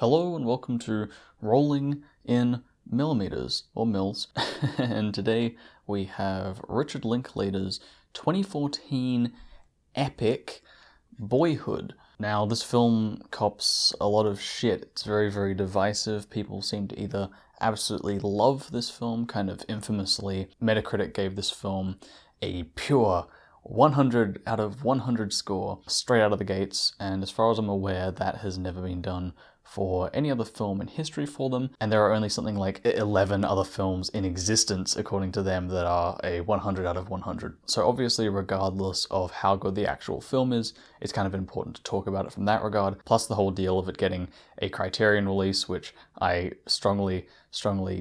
Hello and welcome to Rolling in Millimeters, or Mils, and today we have Richard Linklater's 2014 epic Boyhood. Now this film cops a lot of shit. It's very, very divisive. People seem to either absolutely love this film, kind of infamously. Metacritic gave this film a pure 100 out of 100 score straight out of the gates, and as far as I'm aware, that has never been done for any other film in history for them, and there are only something like 11 other films in existence, according to them, that are a 100 out of 100. So obviously, regardless of how good the actual film is, it's kind of important to talk about it from that regard, plus the whole deal of it getting a Criterion release, which I strongly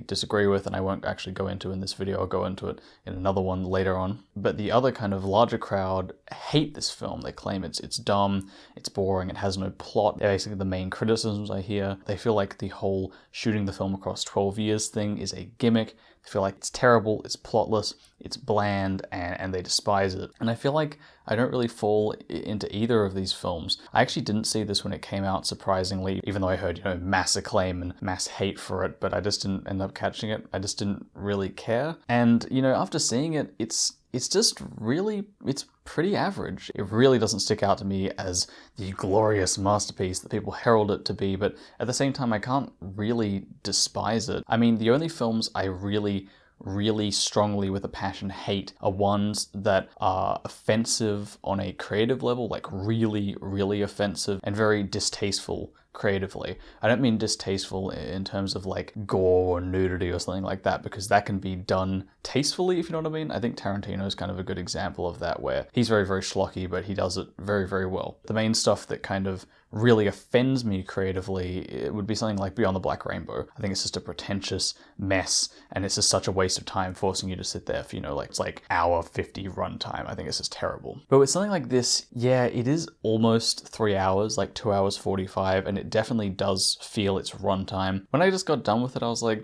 disagree with, and I won't actually go into in this video. I'll go into it in another one later on. But the other kind of larger crowd hate this film. They claim it's dumb, it's boring, it has no plot. They're basically the main criticisms I hear. They feel like the whole shooting the film across 12 years thing is a gimmick. They feel like it's terrible, it's plotless, it's bland, and they despise it. And I feel like I don't really fall into either of these films. I actually didn't see this when it came out, surprisingly, even though I heard, mass acclaim and mass hate for it, but I just didn't end up catching it. I just didn't really care. And, after seeing it, it's just really, it's pretty average. It really doesn't stick out to me as the glorious masterpiece that people herald it to be, but at the same time, I can't really despise it. I mean, the only films I really strongly with a passion hate are ones that are offensive on a creative level, like really offensive and very distasteful creatively. I don't mean distasteful in terms of like gore or nudity or something like that, because that can be done tastefully, if you know what I mean. I think Tarantino is kind of a good example of that, where he's very schlocky, but he does it very well. The main stuff that kind of really offends me creatively, it would be something like Beyond the Black Rainbow. I think it's just a pretentious mess, and it's just such a waste of time forcing you to sit there for, it's like hour 50 runtime. I think it's just terrible. But with something like this, yeah, it is almost 3 hours, like 2 hours 45, and it definitely does feel its runtime. When I just got done with it, I was like,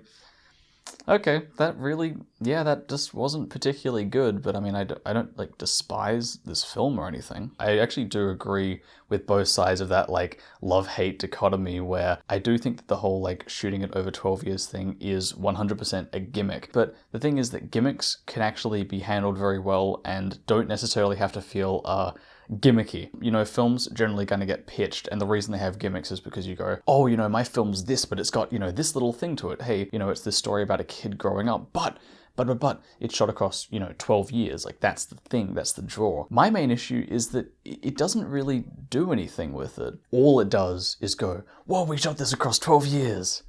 okay, that just wasn't particularly good, but I mean, I don't like despise this film or anything. I actually do agree with both sides of that like love-hate dichotomy, where I do think that the whole like shooting it over 12 years thing is 100% a gimmick. But the thing is that gimmicks can actually be handled very well and don't necessarily have to feel gimmicky. Films generally going to get pitched, and the reason they have gimmicks is because you go, oh, my film's this, but it's got, this little thing to it. Hey, it's this story about a kid growing up, but it's shot across, 12 years. Like, that's the thing, that's the draw. My main issue is that it doesn't really do anything with it. All it does is go, whoa, we shot this across 12 years.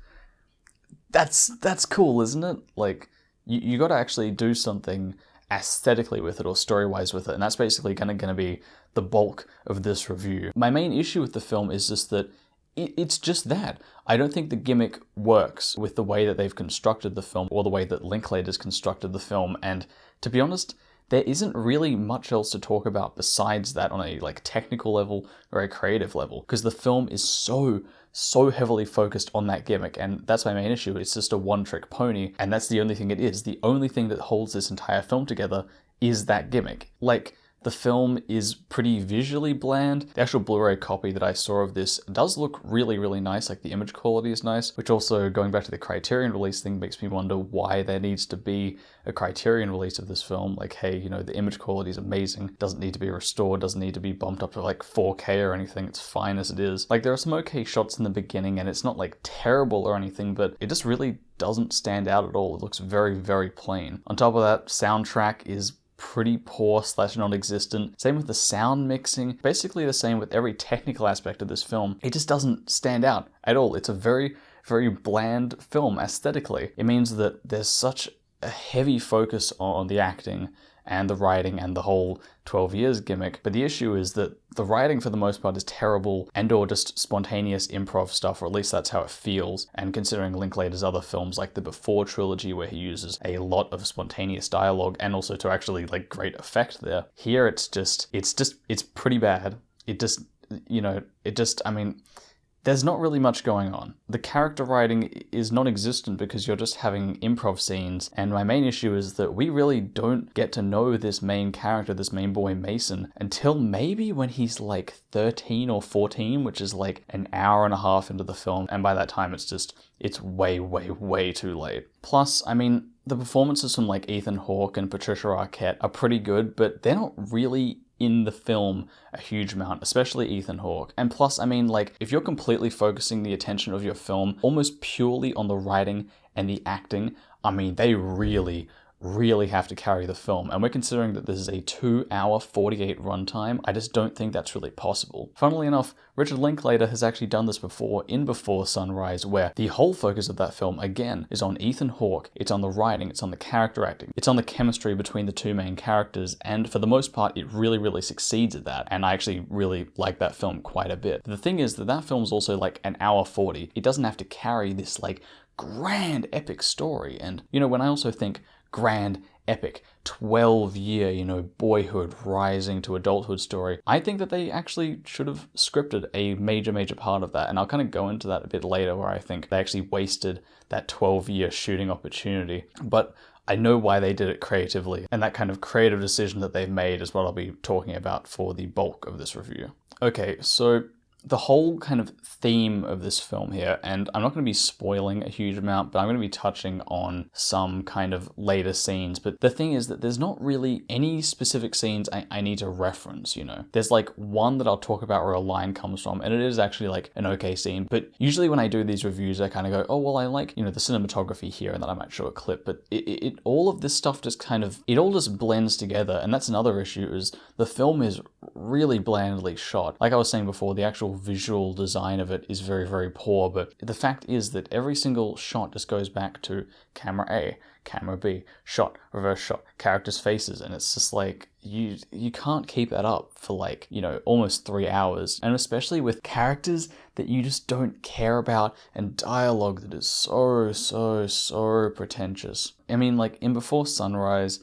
That's cool, isn't it? Like, you got to actually do something aesthetically with it or story-wise with it, and that's basically going to be the bulk of this review. My main issue with the film is just that it's just that. I don't think the gimmick works with the way that they've constructed the film or the way that Linklater's constructed the film, and to be honest, there isn't really much else to talk about besides that on a like technical level or a creative level, because the film is so heavily focused on that gimmick, and that's my main issue. It's just a one-trick pony, and that's the only thing it is. The only thing that holds this entire film together is that gimmick. Like, the film is pretty visually bland. The actual Blu-ray copy that I saw of this does look really nice, like the image quality is nice, which also, going back to the Criterion release thing, makes me wonder why there needs to be a Criterion release of this film. Like, hey, the image quality is amazing, doesn't need to be restored, doesn't need to be bumped up to like 4K or anything, it's fine as it is. Like, there are some okay shots in the beginning, and it's not like terrible or anything, but it just really doesn't stand out at all. It looks very plain. On top of that, soundtrack is pretty poor / non-existent. Same with the sound mixing. Basically the same with every technical aspect of this film. It just doesn't stand out at all. It's a very bland film aesthetically. It means that there's such a heavy focus on the acting and the writing and the whole 12 years gimmick. But the issue is that the writing for the most part is terrible, and or just spontaneous improv stuff, or at least that's how it feels. And considering Linklater's other films like the Before trilogy, where he uses a lot of spontaneous dialogue and also to actually like great effect there, here it's pretty bad. I mean, there's not really much going on. The character writing is non-existent because you're just having improv scenes, and my main issue is that we really don't get to know this main character, this main boy Mason, until maybe when he's like 13 or 14, which is like an hour and a half into the film, and by that time it's way, way, way too late. Plus, I mean, the performances from like Ethan Hawke and Patricia Arquette are pretty good, but they're not really in the film a huge amount, especially Ethan Hawke. And plus, I mean, like, if you're completely focusing the attention of your film almost purely on the writing and the acting, I mean, they really have to carry the film. And we're considering that this is a 2-hour 48 runtime. I just don't think that's really possible. Funnily enough, Richard Linklater has actually done this before in Before Sunrise, where the whole focus of that film, again, is on Ethan Hawke. It's on the writing, it's on the character acting, it's on the chemistry between the two main characters, and for the most part, it really succeeds at that. And I actually really like that film quite a bit. The thing is that that film's also like an hour 40. It doesn't have to carry this like grand epic story. And, you know, when I also think grand, epic, 12-year, boyhood rising to adulthood story, I think that they actually should have scripted a major part of that. And I'll kind of go into that a bit later, where I think they actually wasted that 12-year shooting opportunity. But I know why they did it creatively, and that kind of creative decision that they've made is what I'll be talking about for the bulk of this review. Okay, so the whole kind of theme of this film here, and I'm not going to be spoiling a huge amount, but I'm going to be touching on some kind of later scenes. But the thing is that there's not really any specific scenes I need to reference, There's like one that I'll talk about where a line comes from, and it is actually like an okay scene. But usually when I do these reviews, I kind of go, oh, well, I like, the cinematography here, and then I might show a clip. But it all of this stuff just kind of, it all just blends together. And that's another issue, is the film is really blandly shot. Like I was saying before, the actual visual design of it is very poor, but the fact is that every single shot just goes back to camera A, camera B, shot, reverse shot, characters' faces, and it's just like, you can't keep that up for like, almost 3 hours, and especially with characters that you just don't care about, and dialogue that is so pretentious. I mean, like, in Before Sunrise,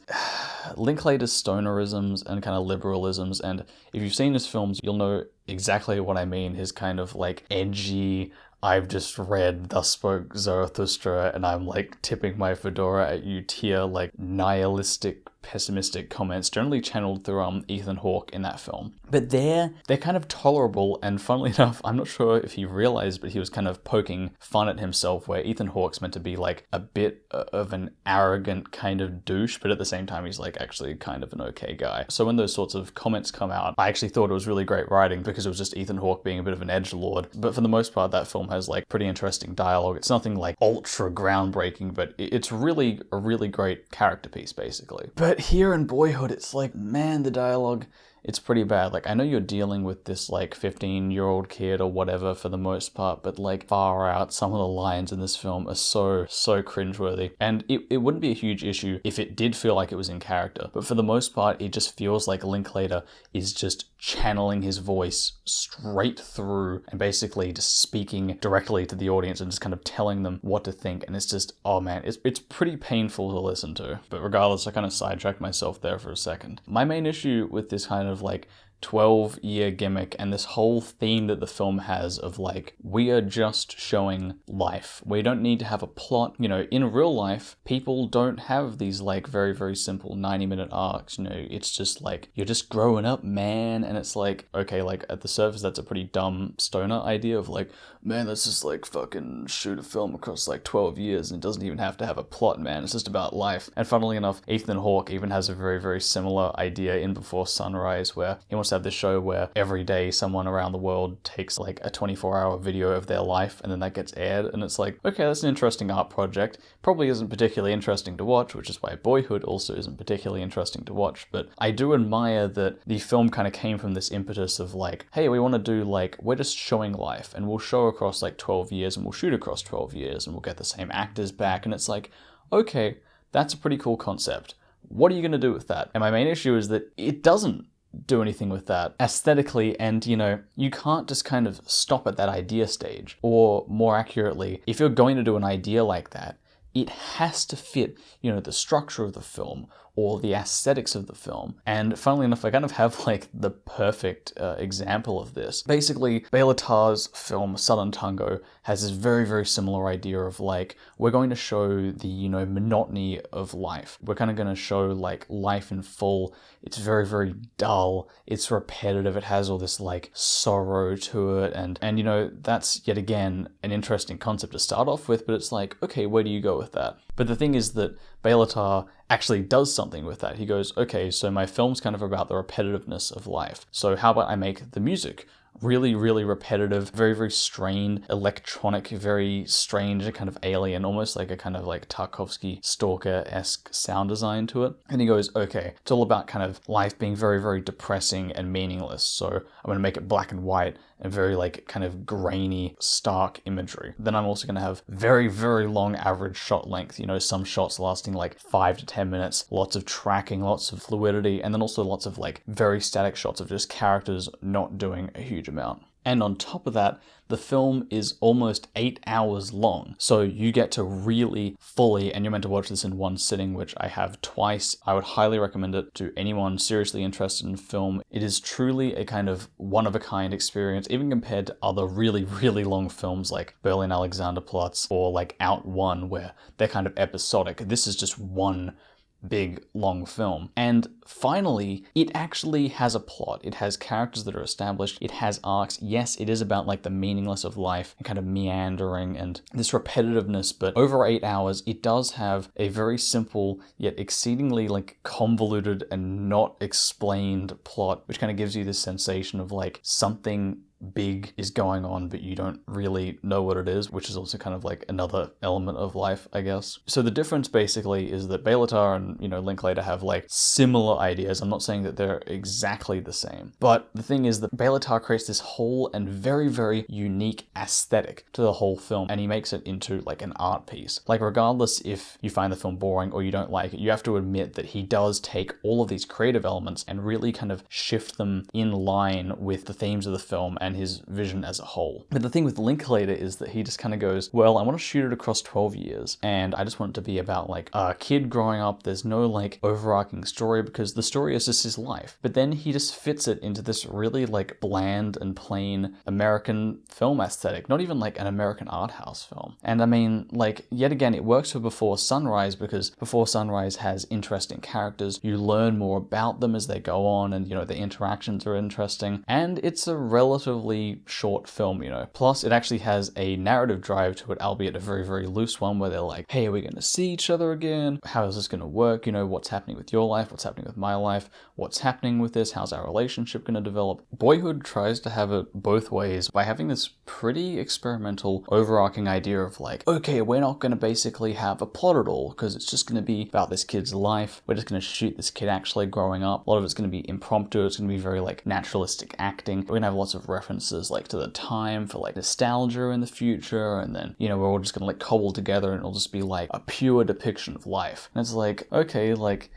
Linklater's stonerisms and kind of liberalisms, and if you've seen his films, you'll know exactly what I mean. His kind of like edgy, I've just read Thus Spoke Zarathustra and I'm like tipping my fedora at you tier, like nihilistic, pessimistic comments, generally channeled through Ethan Hawke in that film. But they're kind of tolerable, and funnily enough, I'm not sure if he realized, but he was kind of poking fun at himself, where Ethan Hawke's meant to be like a bit of an arrogant kind of douche, but at the same time he's like actually kind of an okay guy. So when those sorts of comments come out, I actually thought it was really great writing, because it was just Ethan Hawke being a bit of an edgelord. But for the most part, that film has like pretty interesting dialogue. It's nothing like ultra groundbreaking, but it's really a really great character piece, basically. But here in Boyhood, it's like, man, the dialogue, it's pretty bad. Like, I know you're dealing with this like 15-year-old kid or whatever for the most part, but like far out, some of the lines in this film are so cringeworthy. And it wouldn't be a huge issue if it did feel like it was in character, but for the most part, it just feels like Linklater is just channeling his voice straight through and basically just speaking directly to the audience and just kind of telling them what to think. And it's just, oh man, it's pretty painful to listen to. But regardless, I kind of sidetracked myself there for a second. My main issue with this kind of like 12-year gimmick and this whole theme that the film has of like, we are just showing life. We don't need to have a plot. In real life, people don't have these like very simple 90-minute arcs. It's just like, you're just growing up, man. And it's like, okay, like at the surface, that's a pretty dumb stoner idea of like, man, let's just like fucking shoot a film across like 12 years and it doesn't even have to have a plot, man. It's just about life. And funnily enough, Ethan Hawke even has a very similar idea in Before Sunrise, where he wants to have this show where every day someone around the world takes like a 24-hour video of their life and then that gets aired. And it's like, okay, that's an interesting art project. Probably isn't particularly interesting to watch, which is why Boyhood also isn't particularly interesting to watch. But I do admire that the film kind of came from this impetus of like, hey, we want to do like, we're just showing life and we'll show across like 12 years and we'll shoot across 12 years and we'll get the same actors back. And it's like, okay, that's a pretty cool concept. What are you going to do with that? And my main issue is that it doesn't do anything with that aesthetically, and you can't just kind of stop at that idea stage. Or more accurately, if you're going to do an idea like that, it has to fit, the structure of the film, or the aesthetics of the film. And funnily enough, I kind of have like the perfect example of this. Basically, Bela Tarr's film Southern Tango has this very, very similar idea of like, we're going to show the, you know, monotony of life. We're kind of going to show like life in full. It's very, very dull. It's repetitive. It has all this like sorrow to it. And you know, that's yet again an interesting concept to start off with, but it's like, okay, where do you go with that? But the thing is that Bela Tarr actually does something with that. He goes, okay, so my film's kind of about the repetitiveness of life. So how about I make the music really, really repetitive, very, very strained, electronic, very strange, a kind of alien, almost like a kind of like Tarkovsky Stalker-esque sound design to it. And he goes, okay, it's all about kind of life being very, very depressing and meaningless. So I'm going to make it black and white and very like kind of grainy, stark imagery. Then I'm also going to have very, very long average shot length, you know, some shots lasting like 5 to 10 minutes, lots of tracking, lots of fluidity, and then also lots of like very static shots of just characters not doing a huge amount. And on top of that, the film is almost 8 hours long. So you get to really fully, and you're meant to watch this in one sitting, which I have twice. I would highly recommend it to anyone seriously interested in film. It is truly a kind of one-of-a-kind experience, even compared to other really, really long films like Berlin Alexanderplatz or like Out One, where they're kind of episodic. This is just one big, long film. And finally, it actually has a plot. It has characters that are established. It has arcs. Yes, it is about like the meaningless of life and kind of meandering and this repetitiveness, but over 8 hours, it does have a very simple yet exceedingly like convoluted and not explained plot, which kind of gives you this sensation of like something big is going on, but you don't really know what it is, which is also kind of like another element of life, I guess. So the difference basically is that Bela Tarr and, you know, Linklater have like similar ideas. I'm not saying that they're exactly the same, but the thing is that Bela Tarr creates this whole and very, very unique aesthetic to the whole film, and he makes it into like an art piece. Like regardless if you find the film boring or you don't like it, you have to admit that he does take all of these creative elements and really kind of shift them in line with the themes of the film and his vision as a whole. But the thing with Linklater is that he just kind of goes, well, I want to shoot it across 12 years, and I just want it to be about like a kid growing up. There's no like overarching story because the story is just his life. But then he just fits it into this really like bland and plain American film aesthetic, not even like an American art house film. And I mean, like, yet again, it works for Before Sunrise because Before Sunrise has interesting characters. You learn more about them as they go on, and, you know, the interactions are interesting. And it's a relatively short film, you know. Plus, it actually has a narrative drive to it, albeit a very, very loose one, where they're like, hey, are we going to see each other again? How is this going to work? You know, what's happening with your life? What's happening with my life? What's happening with this? How's our relationship going to develop? Boyhood tries to have it both ways by having this pretty experimental, overarching idea of like, okay, we're not going to basically have a plot at all, because it's just going to be about this kid's life. We're just going to shoot this kid actually growing up. A lot of it's going to be impromptu. It's going to be very like naturalistic acting. We're going to have lots of references like to the time for like nostalgia in the future, and then, you know, we're all just gonna like cobble together and it'll just be like a pure depiction of life. And it's like, okay, like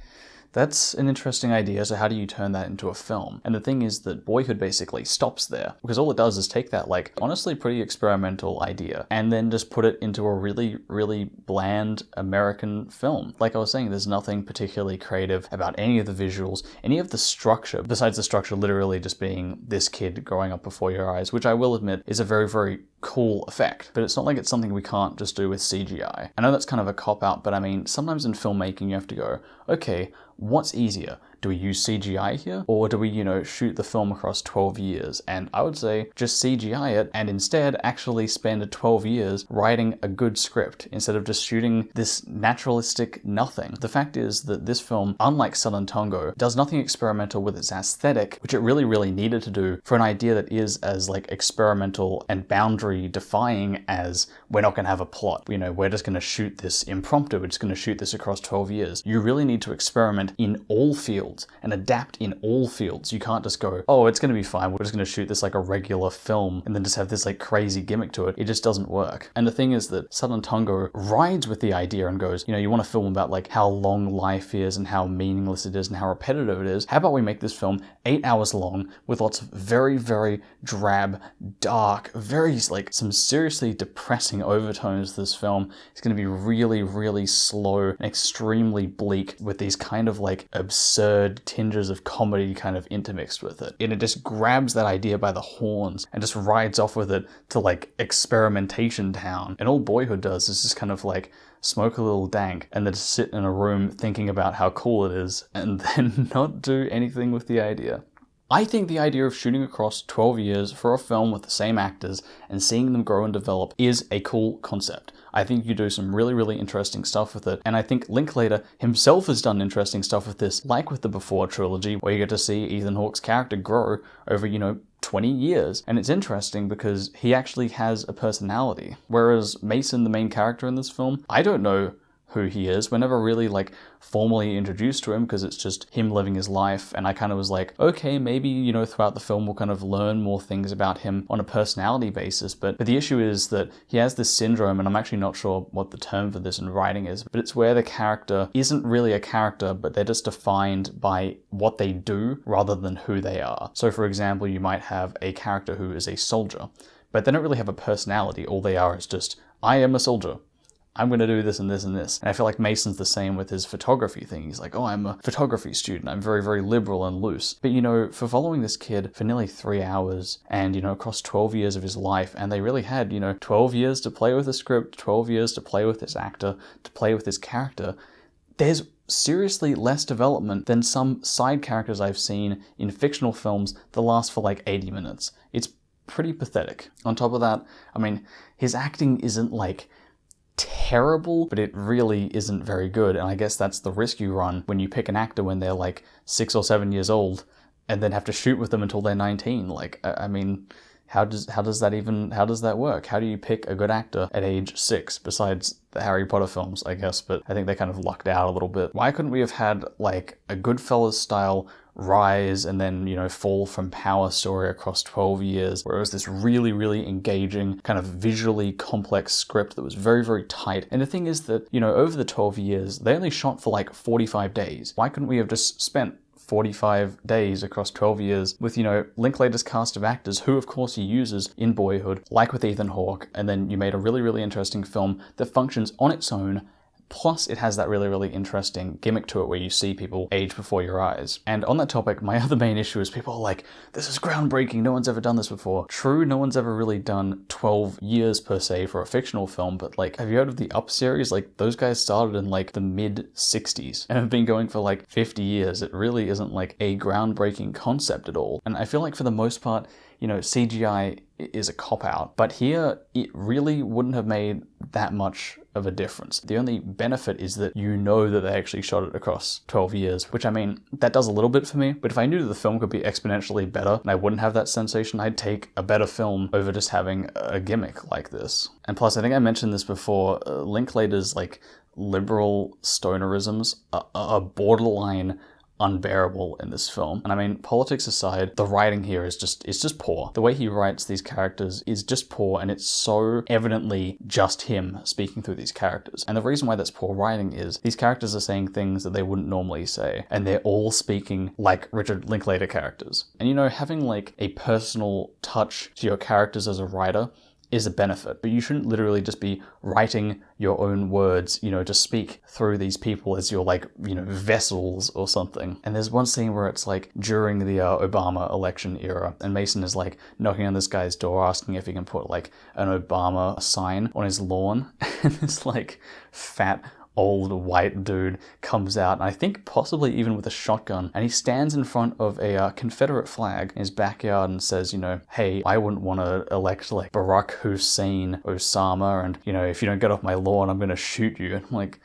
that's an interesting idea, so how do you turn that into a film? And the thing is that Boyhood basically stops there, because all it does is take that, like, honestly pretty experimental idea and then just put it into a really, really bland American film. Like I was saying, there's nothing particularly creative about any of the visuals, any of the structure, besides the structure literally just being this kid growing up before your eyes, which I will admit is a very, very cool effect, but it's not like it's something we can't just do with CGI. I know that's kind of a cop-out, but I mean, sometimes in filmmaking you have to go, okay, what's easier? Do we use CGI here? Or do we, you know, shoot the film across 12 years? And I would say just CGI it and instead actually spend 12 years writing a good script instead of just shooting this naturalistic nothing. The fact is that this film, unlike Southern Tango, does nothing experimental with its aesthetic, which it really, really needed to do for an idea that is as like experimental and boundary defying as we're not going to have a plot. You know, we're just going to shoot this impromptu. We're just going to shoot this across 12 years. You really need to experiment in all fields fields and adapt in all fields. You can't just go, oh, it's going to be fine, we're just going to shoot this like a regular film and then just have this like crazy gimmick to it. It just doesn't work. And the thing is that Sutton Tongo rides with the idea and goes, you know, you want a film about like how long life is and how meaningless it is and how repetitive it is. How about we make this film 8 hours long with lots of very, very drab, dark, very like some seriously depressing overtones to this film. It's going to be really, really slow and extremely bleak with these kind of like absurd tinges of comedy kind of intermixed with it. And it just grabs that idea by the horns and just rides off with it to like experimentation town. And all Boyhood does is just kind of like smoke a little dank and then just sit in a room thinking about how cool it is and then not do anything with the idea. I think the idea of shooting across 12 years for a film with the same actors and seeing them grow and develop is a cool concept. I think you do some really, really interesting stuff with it. And I think Linklater himself has done interesting stuff with this, like with the Before trilogy, where you get to see Ethan Hawke's character grow over, 20 years. And it's interesting because he actually has a personality. Whereas Mason, the main character in this film, I don't know who he is. We're never really like formally introduced to him because it's just him living his life. And I kind of was like, okay, maybe, throughout the film we'll kind of learn more things about him on a personality basis. But the issue is that he has this syndrome, and I'm actually not sure what the term for this in writing is, but it's where the character isn't really a character, but they're just defined by what they do rather than who they are. So for example, you might have a character who is a soldier, but they don't really have a personality. All they are is just, I am a soldier. I'm going to do this and this and this. And I feel like Mason's the same with his photography thing. He's like, oh, I'm a photography student. I'm very, very liberal and loose. But, for following this kid for nearly 3 hours and, across 12 years of his life, and they really had, 12 years to play with the script, 12 years to play with this actor, to play with this character, there's seriously less development than some side characters I've seen in fictional films that last for like 80 minutes. It's pretty pathetic. On top of that, his acting isn't like terrible, but it really isn't very good. And I guess that's the risk you run when you pick an actor when they're like 6 or 7 years old and then have to shoot with them until they're 19. How does that work? How do you pick a good actor at age 6 besides the Harry Potter films, I guess? But I think they kind of lucked out a little bit. Why couldn't we have had like a Goodfellas style rise and then, fall from power story across 12 years, where it was this really, really engaging, kind of visually complex script that was very, very tight. And the thing is that, over the 12 years, they only shot for like 45 days. Why couldn't we have just spent 45 days across 12 years with, Linklater's cast of actors, who of course he uses in Boyhood, like with Ethan Hawke, and then you made a really, really interesting film that functions on its own. Plus, it has that really, really interesting gimmick to it where you see people age before your eyes. And on that topic, my other main issue is people are like, this is groundbreaking, no one's ever done this before. True, no one's ever really done 12 years per se for a fictional film, but like, have you heard of the Up series? Like, those guys started in like the mid-60s and have been going for like 50 years. It really isn't like a groundbreaking concept at all. And I feel like for the most part, CGI is a cop-out, but here it really wouldn't have made that much of a difference. The only benefit is that that they actually shot it across 12 years, which that does a little bit for me, but if I knew that the film could be exponentially better and I wouldn't have that sensation, I'd take a better film over just having a gimmick like this. And plus, I think I mentioned this before, Linklater's like liberal stonerisms are borderline unbearable in this film. And politics aside, the writing here is just poor. The way he writes these characters is just poor, and it's so evidently just him speaking through these characters. And the reason why that's poor writing is these characters are saying things that they wouldn't normally say, and they're all speaking like Richard Linklater characters. And having like a personal touch to your characters as a writer is a benefit, but you shouldn't literally just be writing your own words, to speak through these people as your vessels or something. And there's one scene where it's like during the Obama election era, and Mason is like knocking on this guy's door asking if he can put like an Obama sign on his lawn, and this like fat old white dude comes out, and I think possibly even with a shotgun, and he stands in front of a Confederate flag in his backyard and says, hey, I wouldn't want to elect like Barack Hussein Osama, and if you don't get off my lawn, I'm going to shoot you. And I'm like,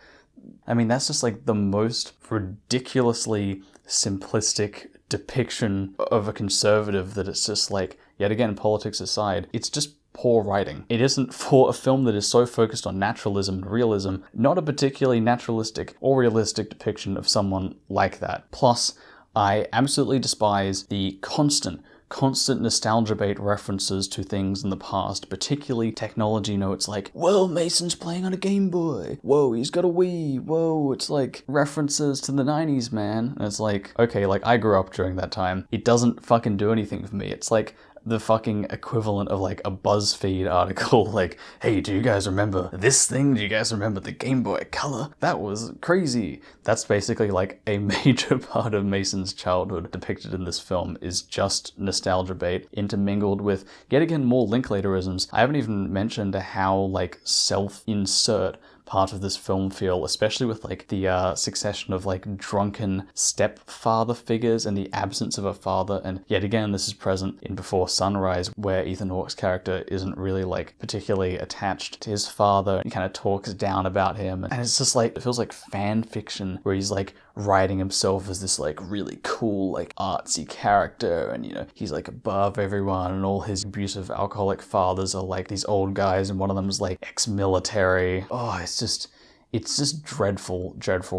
that's just like the most ridiculously simplistic depiction of a conservative that it's just like, yet again, politics aside, it's just poor writing. It isn't for a film that is so focused on naturalism and realism, not a particularly naturalistic or realistic depiction of someone like that. Plus, I absolutely despise the constant nostalgia bait references to things in the past, particularly technology. You know, it's like, whoa, Mason's playing on a Game Boy. Whoa, he's got a Wii. Whoa, it's like references to the 90s, man. And it's like, okay, like I grew up during that time. It doesn't fucking do anything for me. It's like the fucking equivalent of like a BuzzFeed article like, hey, do you guys remember this thing? Do you guys remember the Game Boy Color? That was crazy. That's basically like a major part of Mason's childhood depicted in this film is just nostalgia bait intermingled with, yet again, more Linklaterisms. I haven't even mentioned how like self-insert part of this film feel, especially with like the succession of like drunken stepfather figures and the absence of a father. And yet again, this is present in Before Sunrise, where Ethan Hawke's character isn't really like particularly attached to his father. He kind of talks down about him, and it's just like, it feels like fan fiction where he's like writing himself as this like really cool like artsy character, and you know, he's like above everyone, and all his abusive alcoholic fathers are like these old guys, and one of them is like ex-military. Oh, it's just dreadful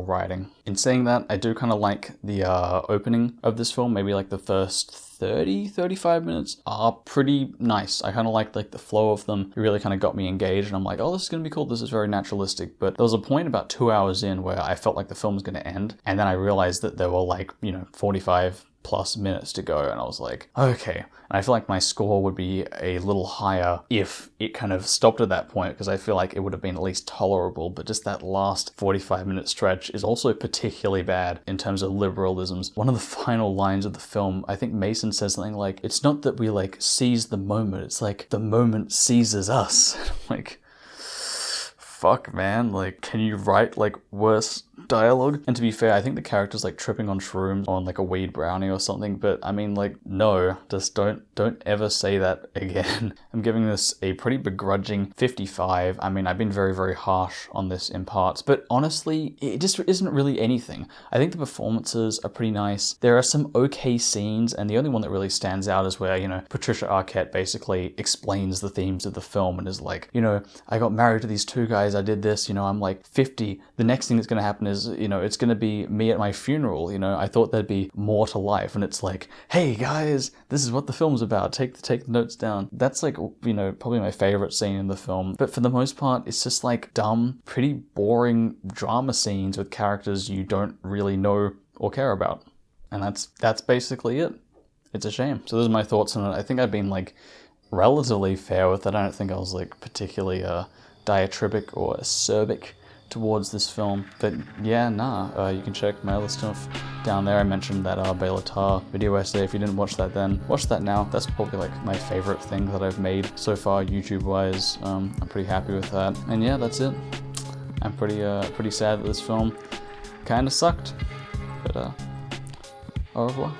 writing. In saying that, I do kind of like the opening of this film. Maybe like the first 35 minutes are pretty nice. I kind of like the flow of them. It really kind of got me engaged, and I'm like, oh, this is going to be cool. This is very naturalistic. But there was a point about 2 hours in where I felt like the film was going to end, and then I realized that there were like, 45 plus minutes to go, and I was like, okay. And I feel like my score would be a little higher if it kind of stopped at that point, because I feel like it would have been at least tolerable. But just that last 45-minute stretch is also particularly bad in terms of liberalisms. One of the final lines of the film, I think Mason says something like, it's not that we like seize the moment, it's like the moment seizes us. Like, fuck, man, like, can you write like worse dialogue? And to be fair, I think the character's like tripping on shrooms on like a weed brownie or something, but I mean, like, no, just don't ever say that again. I'm giving this a pretty begrudging 55. I mean, I've been very harsh on this in parts, but honestly, it just isn't really anything. I think the performances are pretty nice. There are some okay scenes, and the only one that really stands out is where, Patricia Arquette basically explains the themes of the film and is like, I got married to these two guys, I did this, I'm like 50. The next thing that's going to happen is, it's going to be me at my funeral. I thought there'd be more to life. And it's like, hey guys, this is what the film's about. Take the notes down. That's like, probably my favorite scene in the film. But for the most part, it's just like dumb, pretty boring drama scenes with characters you don't really know or care about. And that's basically it. It's a shame. So those are my thoughts on it. I think I've been like relatively fair with it. I don't think I was like particularly diatribic or acerbic towards this film, but yeah, you can check my other stuff down there. I mentioned that Bela Tarr video essay. If you didn't watch that then, watch that now. That's probably like my favorite thing that I've made so far YouTube wise. I'm pretty happy with that, and yeah, that's it. I'm pretty sad that this film kind of sucked, but au revoir.